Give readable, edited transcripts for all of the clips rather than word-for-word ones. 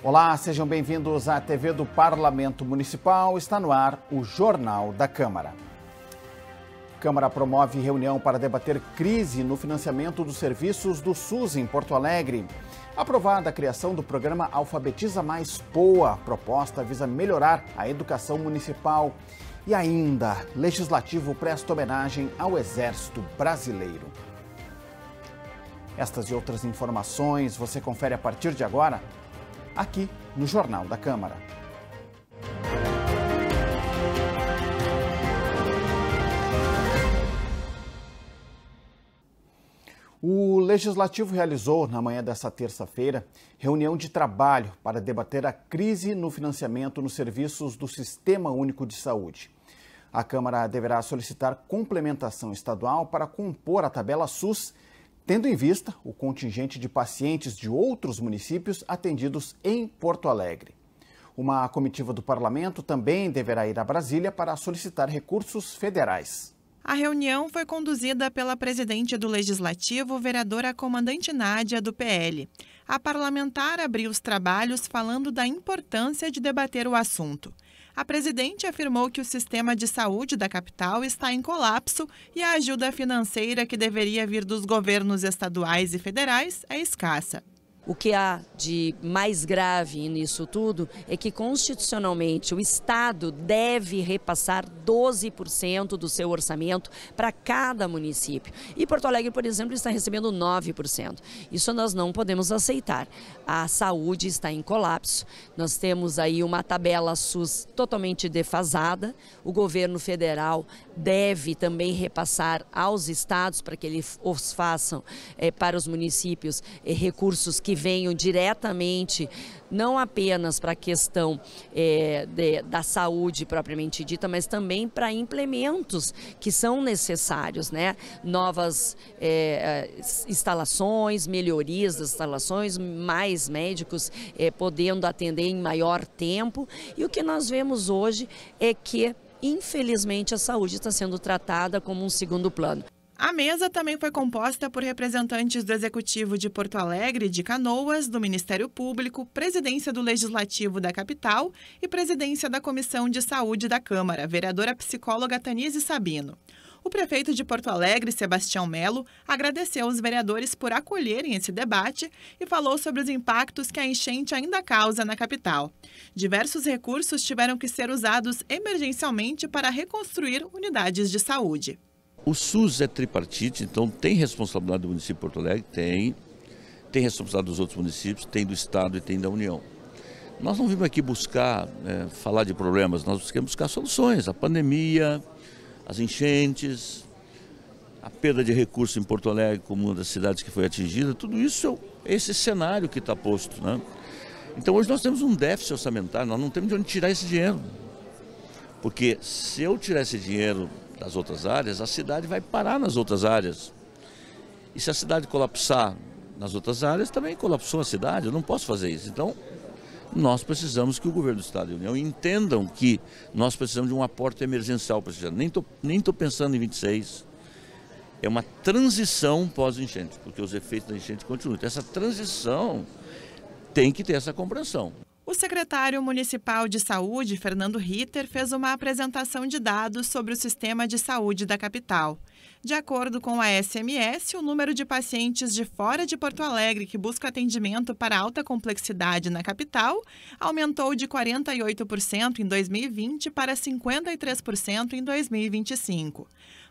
Olá, sejam bem-vindos à TV do Parlamento Municipal. Está no ar o Jornal da Câmara. Câmara promove reunião para debater crise no financiamento dos serviços do SUS em Porto Alegre. Aprovada a criação do programa Alfabetiza Mais POA. A proposta visa melhorar a educação municipal. E ainda, Legislativo presta homenagem ao Exército Brasileiro. Estas e outras informações você confere a partir de agora, aqui no Jornal da Câmara. O Legislativo realizou, na manhã desta terça-feira, reunião de trabalho para debater a crise no financiamento nos serviços do Sistema Único de Saúde. A Câmara deverá solicitar complementação estadual para compor a tabela SUS, tendo em vista o contingente de pacientes de outros municípios atendidos em Porto Alegre. Uma comitiva do Parlamento também deverá ir a Brasília para solicitar recursos federais. A reunião foi conduzida pela presidente do Legislativo, vereadora comandante Nádia, do PL. A parlamentar abriu os trabalhos falando da importância de debater o assunto. A presidente afirmou que o sistema de saúde da capital está em colapso e a ajuda financeira que deveria vir dos governos estaduais e federais é escassa. O que há de mais grave nisso tudo é que, constitucionalmente, o Estado deve repassar 12% do seu orçamento para cada município. E Porto Alegre, por exemplo, está recebendo 9%. Isso nós não podemos aceitar. A saúde está em colapso. Nós temos aí uma tabela SUS totalmente defasada. O governo federal deve também repassar aos estados para que eles os façam para os municípios recursos que venham diretamente, não apenas para a questão da saúde propriamente dita, mas também para implementos que são necessários, né? Novas instalações, melhorias das instalações, mais médicos podendo atender em maior tempo. E o que nós vemos hoje é que, infelizmente, a saúde está sendo tratada como um segundo plano. A mesa também foi composta por representantes do Executivo de Porto Alegre e de Canoas, do Ministério Público, Presidência do Legislativo da capital e Presidência da Comissão de Saúde da Câmara, vereadora psicóloga Tanise Sabino. O prefeito de Porto Alegre, Sebastião Melo, agradeceu aos vereadores por acolherem esse debate e falou sobre os impactos que a enchente ainda causa na capital. Diversos recursos tiveram que ser usados emergencialmente para reconstruir unidades de saúde. O SUS é tripartite, então tem responsabilidade do município de Porto Alegre, tem responsabilidade dos outros municípios, tem do Estado e tem da União. Nós não vimos aqui buscar falar de problemas, nós queremos buscar soluções. A pandemia, as enchentes, a perda de recursos em Porto Alegre como uma das cidades que foi atingida, tudo isso é esse cenário que está posto, né? Então hoje nós temos um déficit orçamentário, nós não temos de onde tirar esse dinheiro. Porque se eu tirar esse dinheiro das outras áreas, a cidade vai parar nas outras áreas. E se a cidade colapsar nas outras áreas, também colapsou a cidade, eu não posso fazer isso. Então, nós precisamos que o governo do Estado e a União entendam que nós precisamos de um aporte emergencial para esse ano. Nem tô pensando em 26, é uma transição pós-enchente, porque os efeitos da enchente continuam. Então, essa transição tem que ter essa compreensão. O secretário municipal de saúde, Fernando Ritter, fez uma apresentação de dados sobre o sistema de saúde da capital. De acordo com a SMS, o número de pacientes de fora de Porto Alegre que busca atendimento para alta complexidade na capital aumentou de 48% em 2020 para 53% em 2025.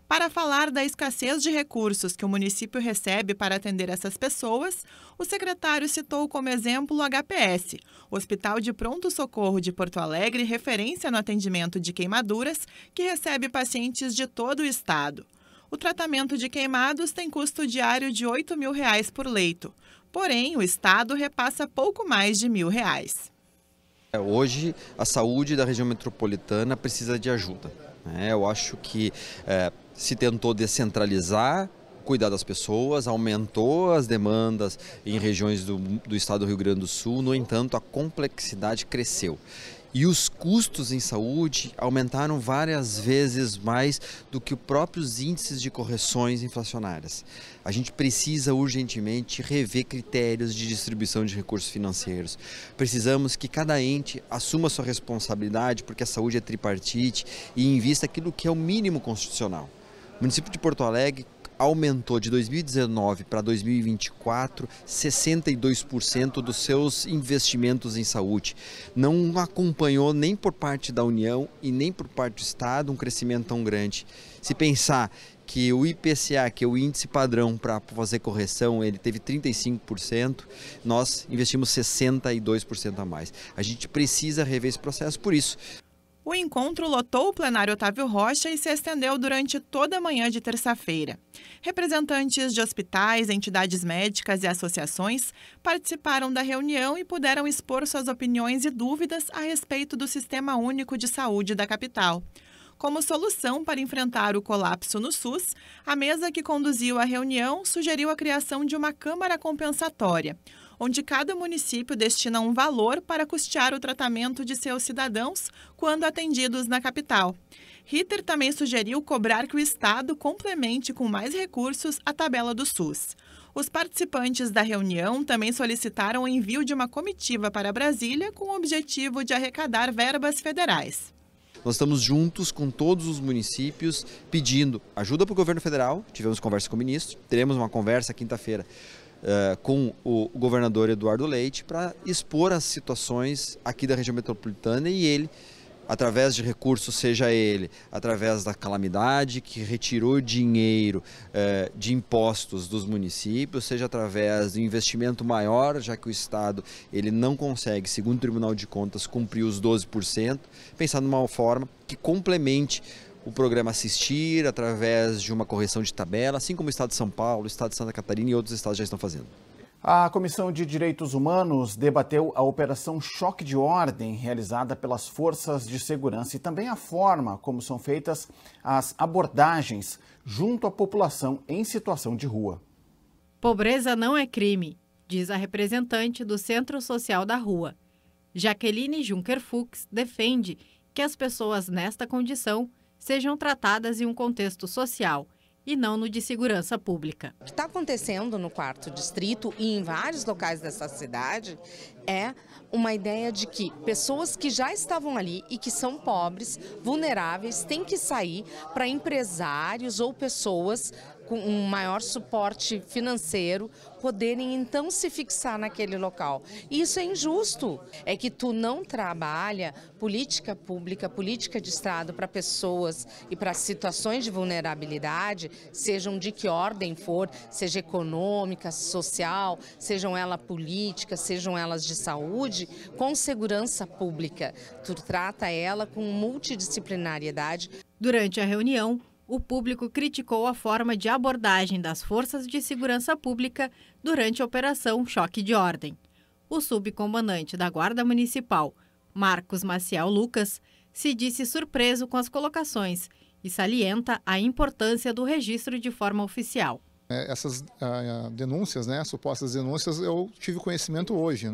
Para falar da escassez de recursos que o município recebe para atender essas pessoas, o secretário citou como exemplo o HPS, o Hospital de Pronto Socorro de Porto Alegre, referência no atendimento de queimaduras, que recebe pacientes de todo o estado. O tratamento de queimados tem custo diário de R$ 8.000 por leito, porém o estado repassa pouco mais de R$ 1.000. Hoje, a saúde da região metropolitana precisa de ajuda. Eu acho que se tentou descentralizar, cuidar das pessoas, aumentou as demandas em regiões do estado do Rio Grande do Sul, no entanto, a complexidade cresceu. E os custos em saúde aumentaram várias vezes mais do que os próprios índices de correções inflacionárias. A gente precisa urgentemente rever critérios de distribuição de recursos financeiros. Precisamos que cada ente assuma sua responsabilidade, porque a saúde é tripartite, e invista aquilo que é o mínimo constitucional. O município de Porto Alegre aumentou de 2019 para 2024 62% dos seus investimentos em saúde. Não acompanhou nem por parte da União e nem por parte do Estado um crescimento tão grande. Se pensar que o IPCA, que é o índice padrão para fazer correção, ele teve 35%, nós investimos 62% a mais. A gente precisa rever esse processo, por isso. O encontro lotou o plenário Otávio Rocha e se estendeu durante toda a manhã de terça-feira. Representantes de hospitais, entidades médicas e associações participaram da reunião e puderam expor suas opiniões e dúvidas a respeito do Sistema Único de Saúde da capital. Como solução para enfrentar o colapso no SUS, a mesa que conduziu a reunião sugeriu a criação de uma câmara compensatória, onde cada município destina um valor para custear o tratamento de seus cidadãos quando atendidos na capital. Ritter também sugeriu cobrar que o Estado complemente com mais recursos a tabela do SUS. Os participantes da reunião também solicitaram o envio de uma comitiva para Brasília com o objetivo de arrecadar verbas federais. Nós estamos juntos com todos os municípios pedindo ajuda para o governo federal. Tivemos conversa com o ministro, teremos uma conversa quinta-feira com o governador Eduardo Leite para expor as situações aqui da região metropolitana e ele, através de recursos, seja ele através da calamidade que retirou dinheiro de impostos dos municípios, seja através do investimento maior, já que o Estado ele não consegue, segundo o Tribunal de Contas, cumprir os 12%, pensar numa forma que complemente o programa Assistir através de uma correção de tabela, assim como o Estado de São Paulo, o Estado de Santa Catarina e outros estados já estão fazendo. A Comissão de Direitos Humanos debateu a Operação Choque de Ordem realizada pelas Forças de Segurança e também a forma como são feitas as abordagens junto à população em situação de rua. Pobreza não é crime, diz a representante do Centro Social da Rua. Jaqueline Juncker Fuchs defende que as pessoas nesta condição sejam tratadas em um contexto social e não no de segurança pública. O que está acontecendo no 4º Distrito e em vários locais dessa cidade é uma ideia de que pessoas que já estavam ali e que são pobres, vulneráveis, têm que sair para empresários ou pessoas com um maior suporte financeiro poderem então se fixar naquele local. E isso é injusto. É que tu não trabalha política pública, política de Estado para pessoas e para situações de vulnerabilidade, sejam de que ordem for, seja econômica, social, sejam elas políticas, sejam elas de saúde, com segurança pública. Tu trata ela com multidisciplinariedade. Durante a reunião, o público criticou a forma de abordagem das forças de segurança pública durante a Operação Choque de Ordem. O subcomandante da Guarda Municipal, Marcos Maciel Lucas, se disse surpreso com as colocações e salienta a importância do registro de forma oficial. Essas denúncias, supostas denúncias, eu tive conhecimento hoje,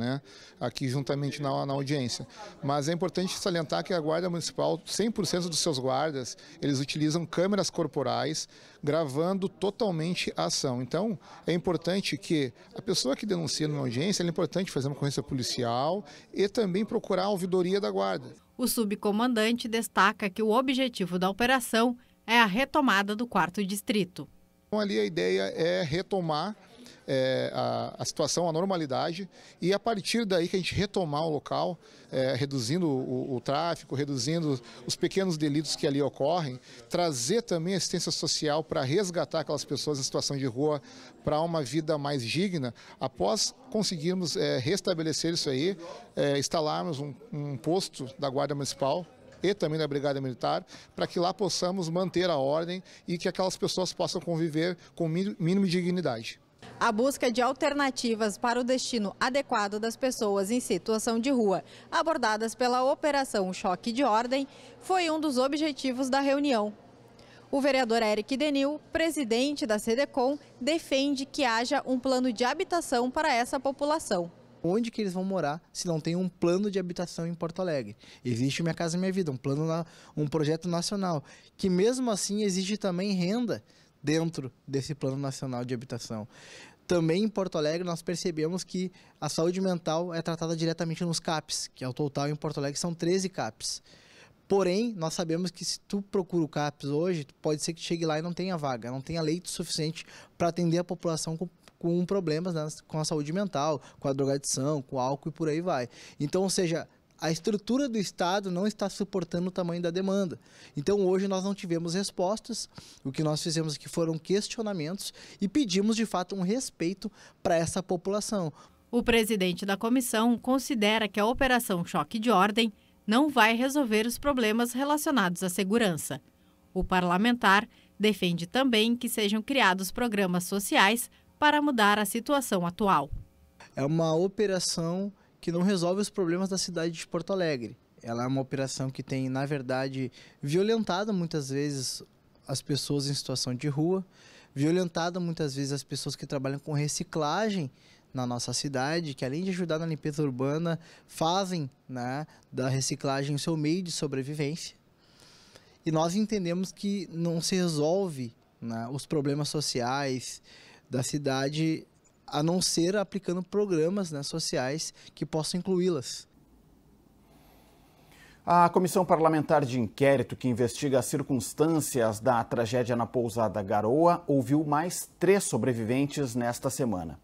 aqui juntamente na audiência. Mas é importante salientar que a Guarda Municipal, 100% dos seus guardas, eles utilizam câmeras corporais, gravando totalmente a ação. Então, é importante que a pessoa que denuncia numa audiência, é importante fazer uma ocorrência policial e também procurar a ouvidoria da Guarda. O subcomandante destaca que o objetivo da operação é a retomada do 4º Distrito. Então, ali a ideia é retomar a situação, a normalidade, e a partir daí que a gente retomar o local, reduzindo o tráfico, reduzindo os pequenos delitos que ali ocorrem, trazer também assistência social para resgatar aquelas pessoas em situação de rua para uma vida mais digna. Após conseguirmos restabelecer isso aí, instalarmos um posto da Guarda Municipal e também da Brigada Militar, para que lá possamos manter a ordem e que aquelas pessoas possam conviver com mínimo de dignidade. A busca de alternativas para o destino adequado das pessoas em situação de rua, abordadas pela Operação Choque de Ordem, foi um dos objetivos da reunião. O vereador Eric Denil, presidente da SEDECOM, defende que haja um plano de habitação para essa população. Onde que eles vão morar se não tem um plano de habitação em Porto Alegre? Existe o Minha Casa Minha Vida, um projeto nacional, que mesmo assim exige também renda dentro desse plano nacional de habitação. Também em Porto Alegre nós percebemos que a saúde mental é tratada diretamente nos CAPs, que ao total em Porto Alegre são 13 CAPs. Porém, nós sabemos que se tu procura o CAPs hoje, pode ser que chegue lá e não tenha vaga, não tenha leito suficiente para atender a população com problemas, né, com a saúde mental, com a drogadição, com o álcool e por aí vai. Então, ou seja, a estrutura do Estado não está suportando o tamanho da demanda. Então, hoje nós não tivemos respostas, o que nós fizemos aqui foram questionamentos e pedimos, de fato, um respeito para essa população. O presidente da comissão considera que a Operação Choque de Ordem não vai resolver os problemas relacionados à segurança. O parlamentar defende também que sejam criados programas sociais para mudar a situação atual. É uma operação que não resolve os problemas da cidade de Porto Alegre. Ela é uma operação que tem, na verdade, violentado muitas vezes as pessoas em situação de rua, violentado muitas vezes as pessoas que trabalham com reciclagem na nossa cidade, que além de ajudar na limpeza urbana, fazem, né, da reciclagem o seu meio de sobrevivência. E nós entendemos que não se resolve, né, os problemas sociais da cidade a não ser aplicando programas, né, sociais que possam incluí-las. A Comissão Parlamentar de Inquérito, que investiga as circunstâncias da tragédia na pousada Garoa, ouviu mais 3 sobreviventes nesta semana.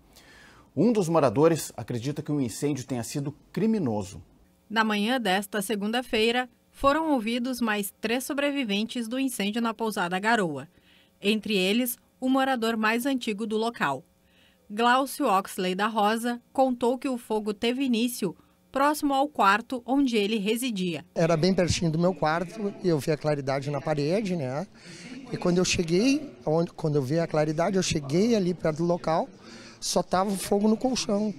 Um dos moradores acredita que o incêndio tenha sido criminoso. Na manhã desta segunda-feira, foram ouvidos mais 3 sobreviventes do incêndio na pousada Garoa. Entre eles, o morador mais antigo do local. Glaucio Oxley da Rosa contou que o fogo teve início próximo ao quarto onde ele residia. Era bem pertinho do meu quarto e eu vi a claridade na parede, né? E quando eu cheguei, quando eu vi a claridade, eu cheguei ali perto do local, só tava o fogo no colchão.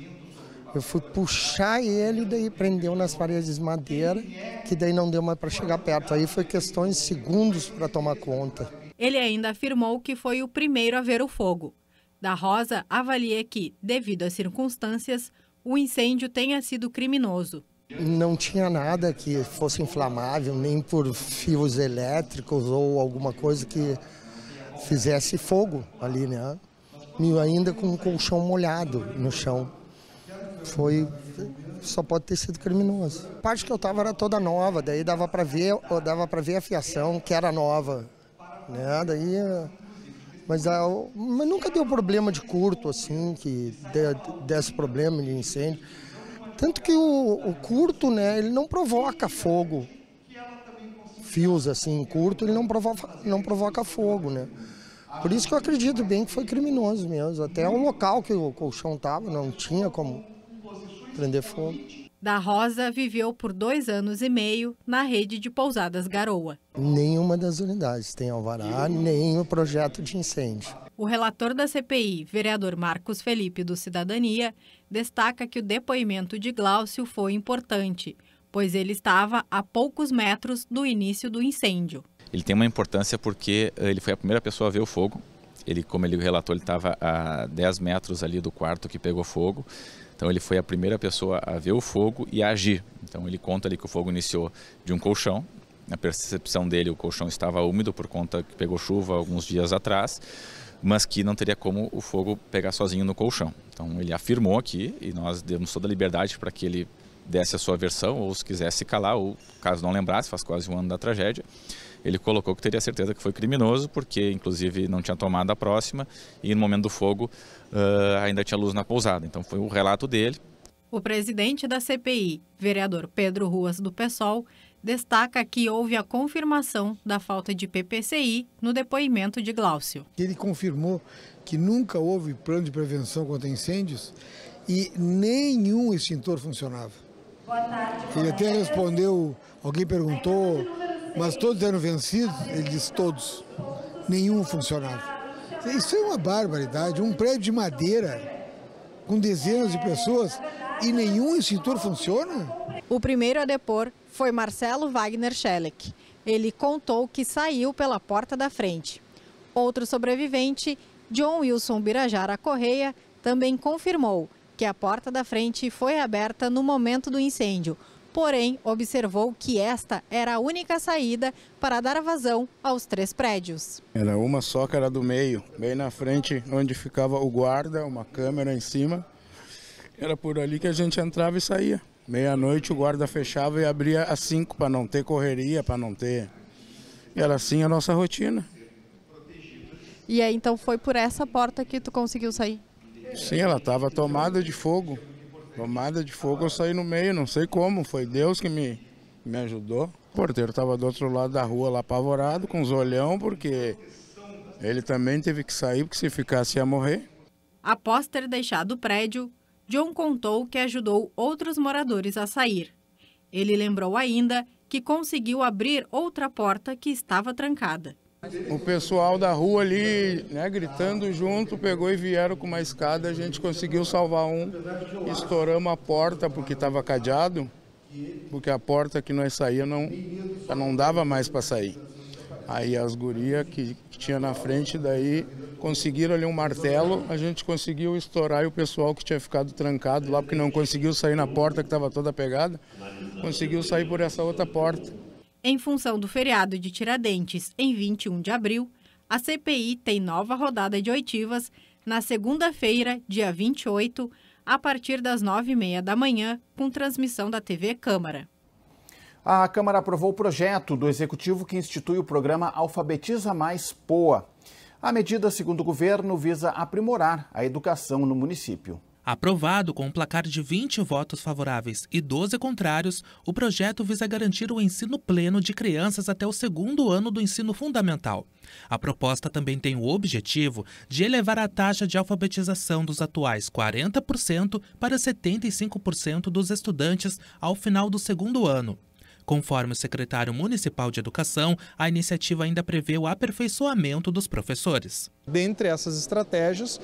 Eu fui puxar ele, daí prendeu nas paredes de madeira, que daí não deu mais para chegar perto. Aí foi questões de segundos para tomar conta. Ele ainda afirmou que foi o primeiro a ver o fogo. Da Rosa avalia que, devido às circunstâncias, o incêndio tenha sido criminoso. Não tinha nada que fosse inflamável, nem por fios elétricos ou alguma coisa que fizesse fogo ali, né? E ainda com um colchão molhado no chão. Só pode ter sido criminoso. A parte que eu estava era toda nova, daí dava para ver a fiação que era nova, né? Mas nunca deu problema de curto, assim, que desse problema de incêndio. Tanto que o curto, né, ele não provoca fogo. Fios, assim, curto, ele não provoca fogo, né? Por isso que eu acredito bem que foi criminoso mesmo. Até o local que o colchão estava não tinha como prender fogo. Da Rosa viveu por 2 anos e meio na rede de pousadas Garoa. Nenhuma das unidades tem alvará, nem o projeto de incêndio. O relator da CPI, vereador Marcos Felipe do Cidadania, destaca que o depoimento de Glaucio foi importante, pois ele estava a poucos metros do início do incêndio. Ele tem uma importância porque ele foi a primeira pessoa a ver o fogo. Como ele relatou, ele estava a 10 metros ali do quarto que pegou fogo. Então ele foi a primeira pessoa a ver o fogo e a agir. Então ele conta ali que o fogo iniciou de um colchão. Na percepção dele, o colchão estava úmido por conta que pegou chuva alguns dias atrás, mas que não teria como o fogo pegar sozinho no colchão. Então ele afirmou aqui e nós demos toda a liberdade para que ele desse a sua versão, ou se quisesse calar, ou caso não lembrasse, faz quase 1 ano da tragédia. Ele colocou que teria certeza que foi criminoso, porque inclusive não tinha tomado a próxima e no momento do fogo ainda tinha luz na pousada. Então foi o relato dele. O presidente da CPI, vereador Pedro Ruas do PSOL, destaca que houve a confirmação da falta de PPCI no depoimento de Glaucio. Ele confirmou que nunca houve plano de prevenção contra incêndios e nenhum extintor funcionava. Ele até respondeu, alguém perguntou, mas todos eram vencidos? Ele disse todos, nenhum funcionava. Isso é uma barbaridade, um prédio de madeira com dezenas de pessoas e nenhum extintor funciona? O primeiro a depor foi Marcelo Wagner Scheleck. Ele contou que saiu pela porta da frente. Outro sobrevivente, John Wilson Birajara Correia, também confirmou que a porta da frente foi aberta no momento do incêndio, porém observou que esta era a única saída para dar vazão aos 3 prédios. Era uma só que era do meio, bem na frente onde ficava o guarda, uma câmera em cima. Era por ali que a gente entrava e saía. Meia-noite o guarda fechava e abria às 5 para não ter correria, para não ter... Era assim a nossa rotina. E aí então foi por essa porta que tu conseguiu sair? Sim, ela estava tomada de fogo. Tomada de fogo, eu saí no meio, não sei como, foi Deus que me ajudou. O porteiro estava do outro lado da rua lá apavorado, com os olhão, porque ele também teve que sair, porque se ficasse ia morrer. Após ter deixado o prédio, John contou que ajudou outros moradores a sair. Ele lembrou ainda que conseguiu abrir outra porta que estava trancada. O pessoal da rua ali, né, gritando junto, pegou e vieram com uma escada, a gente conseguiu salvar um, estouramos a porta porque estava cadeado, porque a porta que nós saíamos não dava mais para sair. Aí as gurias que tinha na frente, daí conseguiram ali um martelo, a gente conseguiu estourar e o pessoal que tinha ficado trancado lá, porque não conseguiu sair na porta que estava toda pegada, conseguiu sair por essa outra porta. Em função do feriado de Tiradentes, em 21 de abril, a CPI tem nova rodada de oitivas na segunda-feira, dia 28, a partir das 9h30 da manhã, com transmissão da TV Câmara. A Câmara aprovou o projeto do Executivo que institui o programa Alfabetiza Mais POA. A medida, segundo o governo, visa aprimorar a educação no município. Aprovado com um placar de 20 votos favoráveis e 12 contrários, o projeto visa garantir o ensino pleno de crianças até o 2º ano do ensino fundamental. A proposta também tem o objetivo de elevar a taxa de alfabetização dos atuais 40% para 75% dos estudantes ao final do 2º ano. Conforme o secretário municipal de Educação, a iniciativa ainda prevê o aperfeiçoamento dos professores. Dentre essas estratégias,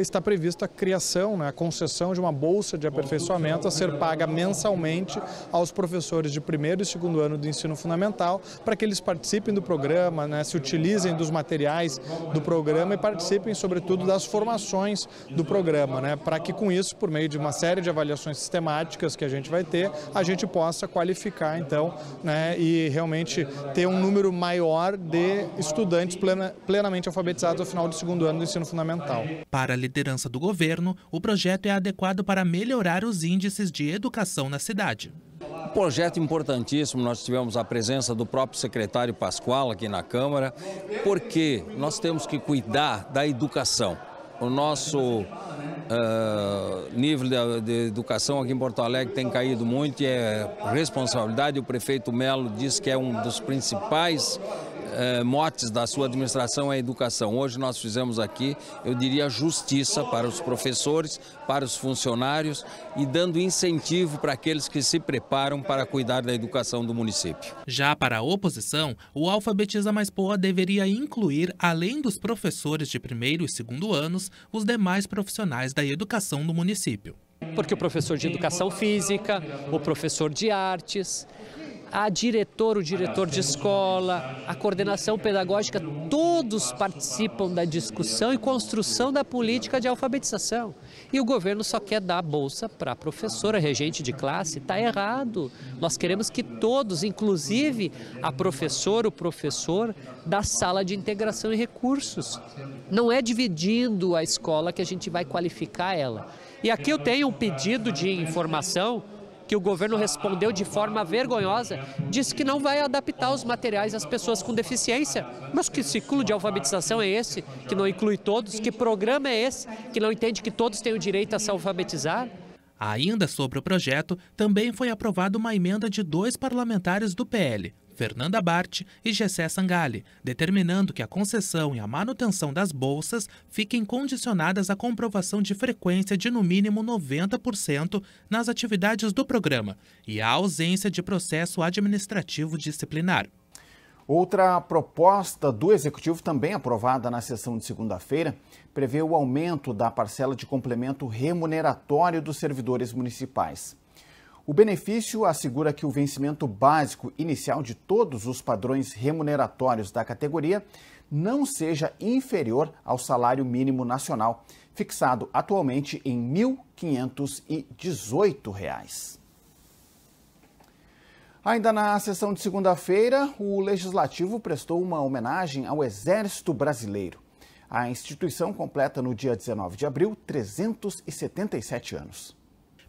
está prevista a criação, a concessão de uma bolsa de aperfeiçoamento a ser paga mensalmente aos professores de 1º e 2º ano do ensino fundamental, para que eles participem do programa, se utilizem dos materiais do programa e participem, sobretudo, das formações do programa, para que com isso, por meio de uma série de avaliações sistemáticas que a gente vai ter, a gente possa qualificar, então, e realmente ter um número maior de estudantes plenamente alfabetizados ao final do 2º ano do ensino fundamental. Para a liderança do governo, o projeto é adequado para melhorar os índices de educação na cidade. Um projeto importantíssimo, nós tivemos a presença do próprio secretário Pascoal aqui na Câmara, porque nós temos que cuidar da educação. O nosso nível de educação aqui em Porto Alegre tem caído muito e é responsabilidade. O prefeito Melo diz que é um dos principais motes da sua administração é a educação. Hoje nós fizemos aqui, eu diria, justiça para os professores, para os funcionários e dando incentivo para aqueles que se preparam para cuidar da educação do município. Já para a oposição, o Alfabetiza Mais POA deveria incluir, além dos professores de 1º e 2º anos, os demais profissionais da educação do município. Porque o professor de educação física, o professor de artes, o diretor de escola, a coordenação pedagógica, todos participam da discussão e construção da política de alfabetização. E o governo só quer dar bolsa para a professora, regente de classe. Está errado. Nós queremos que todos, inclusive a professora, o professor, da sala de integração e recursos. Não é dividindo a escola que a gente vai qualificar ela. E aqui eu tenho um pedido de informação que o governo respondeu de forma vergonhosa, disse que não vai adaptar os materiais às pessoas com deficiência. Mas que ciclo de alfabetização é esse, que não inclui todos? Que programa é esse, que não entende que todos têm o direito a se alfabetizar? Ainda sobre o projeto, também foi aprovada uma emenda de 2 parlamentares do PL, Fernanda Bart e Gessé Sangalli, determinando que a concessão e a manutenção das bolsas fiquem condicionadas à comprovação de frequência de no mínimo 90% nas atividades do programa e à ausência de processo administrativo disciplinar. Outra proposta do Executivo, também aprovada na sessão de segunda-feira, prevê o aumento da parcela de complemento remuneratório dos servidores municipais. O benefício assegura que o vencimento básico inicial de todos os padrões remuneratórios da categoria não seja inferior ao salário mínimo nacional, fixado atualmente em R$ 1.518. Ainda na sessão de segunda-feira, o Legislativo prestou uma homenagem ao Exército Brasileiro. A instituição completa no dia 19 de abril 377 anos.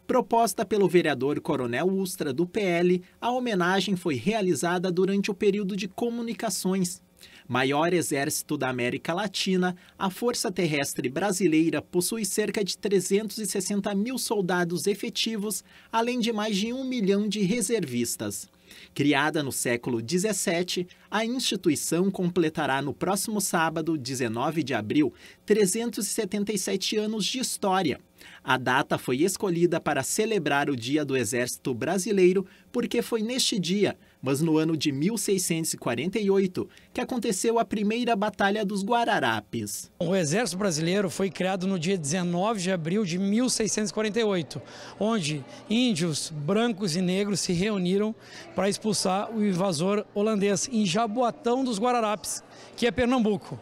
Proposta pelo vereador Coronel Ustra, do PL, a homenagem foi realizada durante o período de comunicações. Maior exército da América Latina, a Força Terrestre Brasileira possui cerca de 360 mil soldados efetivos, além de mais de 1 milhão de reservistas. Criada no século XVII, a instituição completará no próximo sábado, 19 de abril, 377 anos de história. A data foi escolhida para celebrar o Dia do Exército Brasileiro porque foi neste dia, mas no ano de 1648, que aconteceu a primeira Batalha dos Guararapes. O Exército Brasileiro foi criado no dia 19 de abril de 1648, onde índios, brancos e negros se reuniram para expulsar o invasor holandês em Jaboatão dos Guararapes, que é Pernambuco.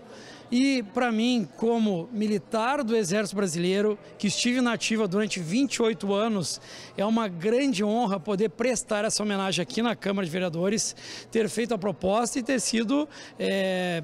E, para mim, como militar do Exército Brasileiro, que estive na ativa durante 28 anos, é uma grande honra poder prestar essa homenagem aqui na Câmara de Vereadores, ter feito a proposta e ter sido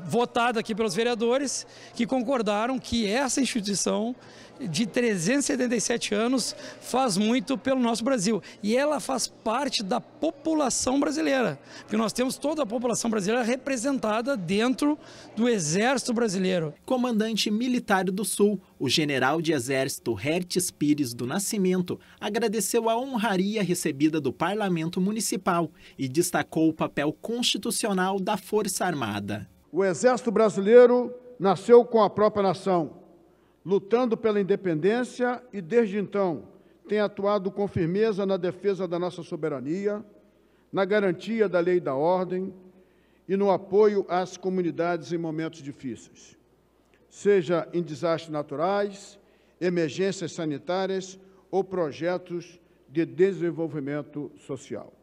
votada aqui pelos vereadores, que concordaram que essa instituição de 377 anos faz muito pelo nosso Brasil. E ela faz parte da população brasileira, porque nós temos toda a população brasileira representada dentro do Exército Brasileiro. Comandante militar do Sul, o general de exército Hertes Pires do Nascimento, agradeceu a honraria recebida do Parlamento Municipal e destacou o papel constitucional da Força Armada. O Exército Brasileiro nasceu com a própria nação, lutando pela independência e, desde então, tem atuado com firmeza na defesa da nossa soberania, na garantia da lei e da ordem e no apoio às comunidades em momentos difíceis, seja em desastres naturais, emergências sanitárias ou projetos de desenvolvimento social.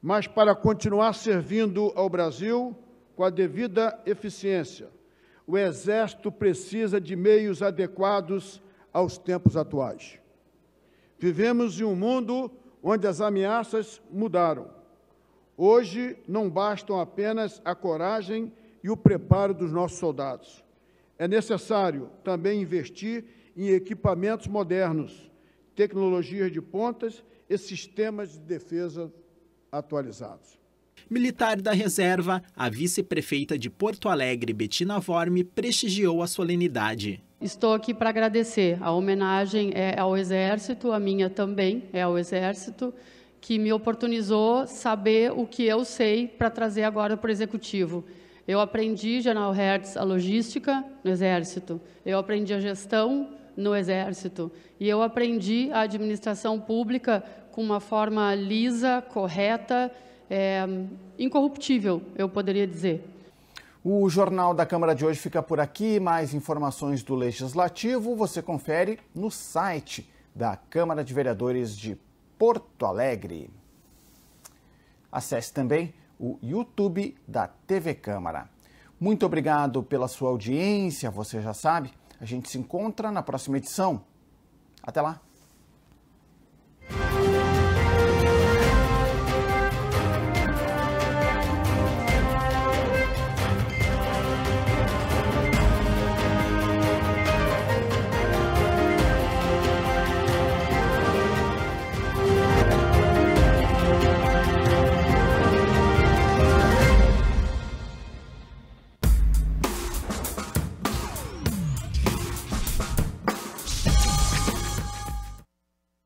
Mas, para continuar servindo ao Brasil com a devida eficiência, o Exército precisa de meios adequados aos tempos atuais. Vivemos em um mundo onde as ameaças mudaram. Hoje, não bastam apenas a coragem e o preparo dos nossos soldados. É necessário também investir em equipamentos modernos, tecnologias de pontas e sistemas de defesa atualizados. Militar da reserva, a vice-prefeita de Porto Alegre, Betina Vorme, prestigiou a solenidade. Estou aqui para agradecer. A homenagem é ao Exército, a minha também é ao Exército, que me oportunizou saber o que eu sei para trazer agora para o Executivo. Eu aprendi, General Hertz, a logística no Exército, eu aprendi a gestão no Exército e eu aprendi a administração pública com uma forma lisa, correta, incorruptível, eu poderia dizer. O Jornal da Câmara de hoje fica por aqui. Mais informações do Legislativo você confere no site da Câmara de Vereadores de Porto Alegre. Acesse também o YouTube da TV Câmara. Muito obrigado pela sua audiência, você já sabe. A gente se encontra na próxima edição. Até lá!